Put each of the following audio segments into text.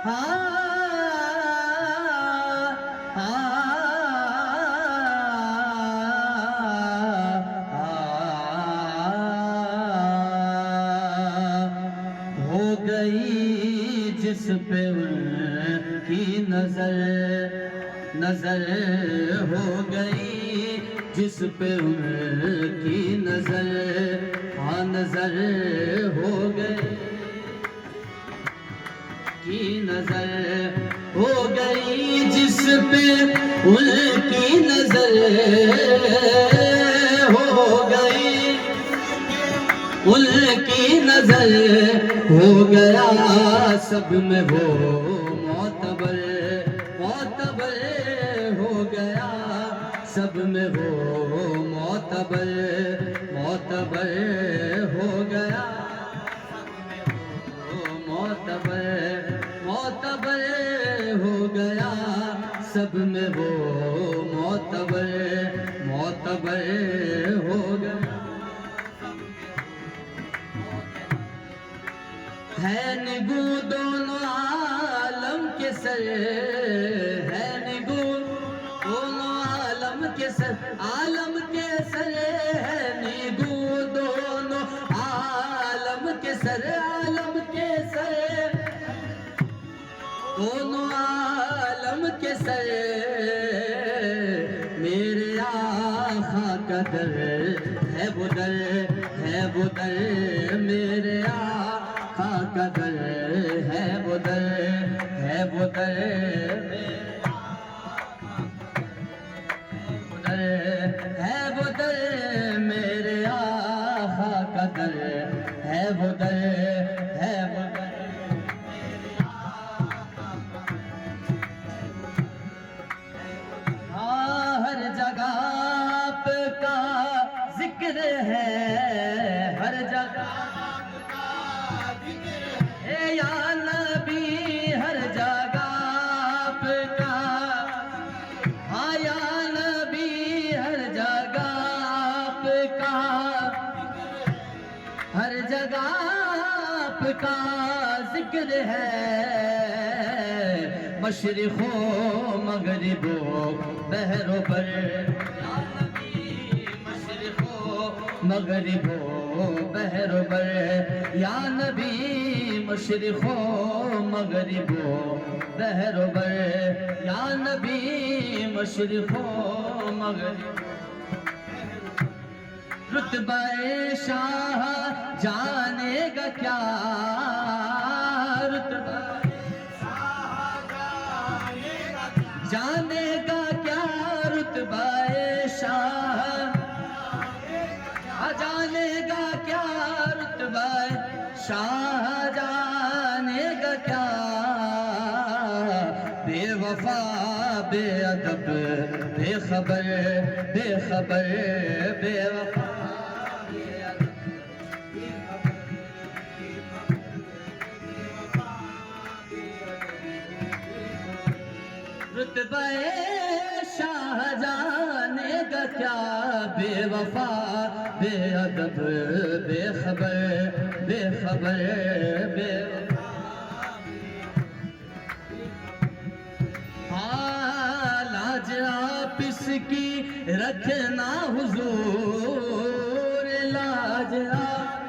हो गई जिस पे उनकी नजर हो गई जिस पे उनकी नजर, हाँ नजर हो गई की नजर हो गई जिस पे उनकी नजर हो गई, उनकी नजर हो गया सब में वो मोतबर, मोतबर हो गया सब में वो मोतबर, मोतबर हो गया मोतबर, मोतबर हो गया सब में वो मोतबर, मोतबर हो गया। है निगू दोनों आलम के सर, है निगू दोनों आलम के सर, आलम के सर है निगू दोनों आलम के सर, आलम के सर दोनों आलम के सर, मेरे आका का दर है वो दर, है वो दर, मेरे आका का दर है वो दर, है वो दर, है वो दर, मेरे आका का दर है वो दर, है वो दर। हर जगह आपका जिक्र है, हर जगह आपका जिक्र है या नबी, हर जगह आपका, हाँ या नबी हर जगह आपका, हर जगह आपका जिक्र है, मशरिक़ो मगरिबो बहरो बर, मशरिक़ो मगरिबो बहरो बर, या नबी मशरिक़ो मगरिबो बहरो बर, या नबी मशरिक़ो मगरिबो। रुतबे शाह जानेगा क्या, रुतबा जानेगा क्या, रुतबा शाह जानेगा क्या, रुतबा शाह जानेगा क्या, बेवफा बेअदब बेखबर, बेखबर बेवफा रुतबा शाह जानेगा क्या, बेवफा बेअदब बेखबर, बेखबर बेवफा। हाँ लाज आप इसकी रखना हुजूर, लाज आप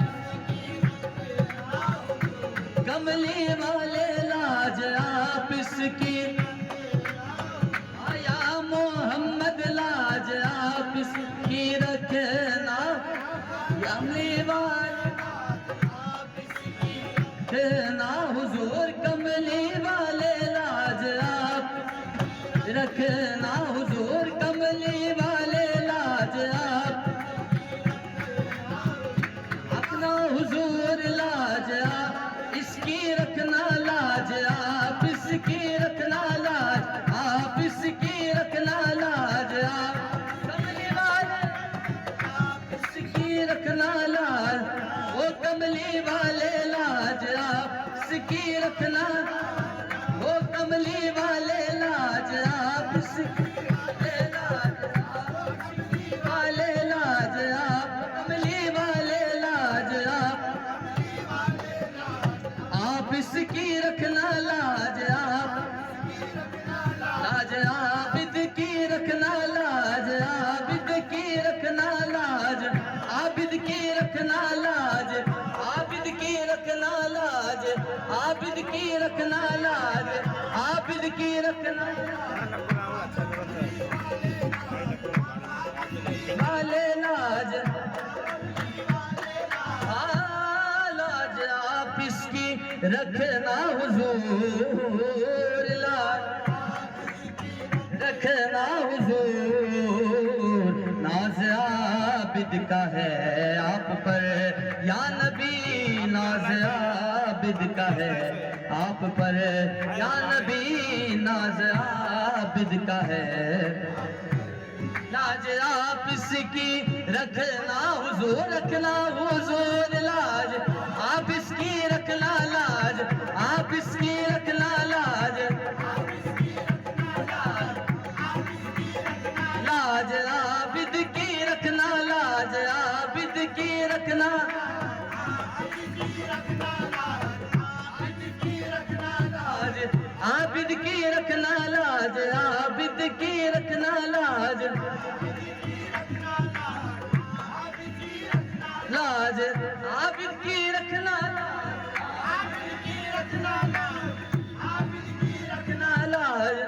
कमली वाले, लाज आप इसकी लाज आप इसकी रखना, कमली वाले आप इसकी रखना हुजूर, कमली वाले लाज आप रखना हुजूर, कमली वाले लाज आप अपना हुजूर, लाज आप इसकी रखना, लाज आप इसकी रखना, लाज आप इसकी रखना, लाज आप कमली वाले आप इसकी रखना, लाज वो कमली वाले लाज आप इसकी रखना, वो कमली वाले लाज आप इसकी वाले लाज आप कमली वाले लाज आप आप इसकी रखना लाज, आप लाज आबिद की रखना लाज, आबिद की रखना लाज, आबिद की रखना लाज, आबिद की रखना लाज, आबिद की रखना लाज, आबिद की रखना वाले लाज, लाज आप इसकी रखना हुजूर, लाज रखना हुजूर। नाज आबिद का है आप पर या नबी, नाज आबिद का है आप पर या नबी, नाज आबिद का है। लाज आप इसकी रखना हुजूर, रखना हुजूर, लाज आप इसकी रखना लाज, आप इसकी रखना लाज, लाज आबिद की रखना लाज, आबिद की रखना, आबिद की रखना लाज, आबिद की रखना लाज, लाज आबिद की रखना, लाज,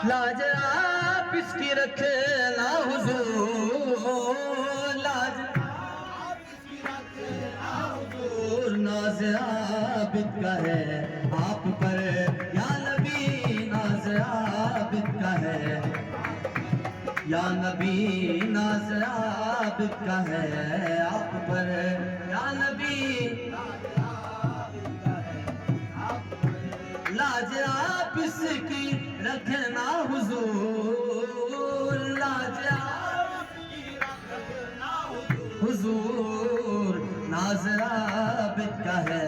लाज आप इसकी रखना हुजूर, लाज नाज आबिद का है आप पर या नबी, नाज आबिद का है या नबी, नाज आबिद का है आप पर या नबी, लाज आप इसकी रखना हुजूर, लाज हुजूर। नाज आबिद का है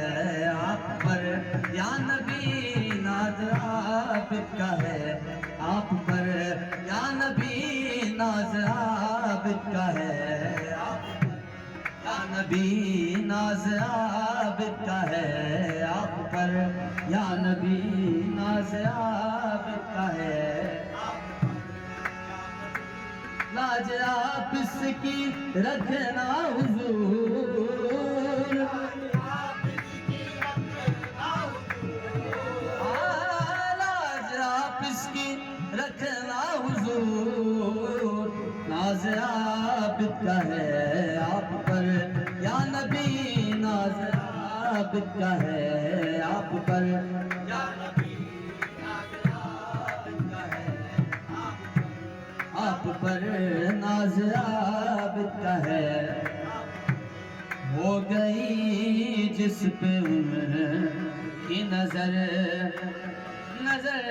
आप पर या नबी, नाज आबिद का है आप पर या नबी, नाज आबिद का है आप या नबी, नाज आबिद का है आप पर या नबी, नाज आबिद का है। लाज आप इसकी रखना हुजूर, लाज आप इसकी रखना हुजूर। नाज आबिद का है आप पर या नबी, नाज आबिद का है आप पर या नबी, आप पर नाज आबिद का है। हो गई जिस पे उनकी नजर, नजर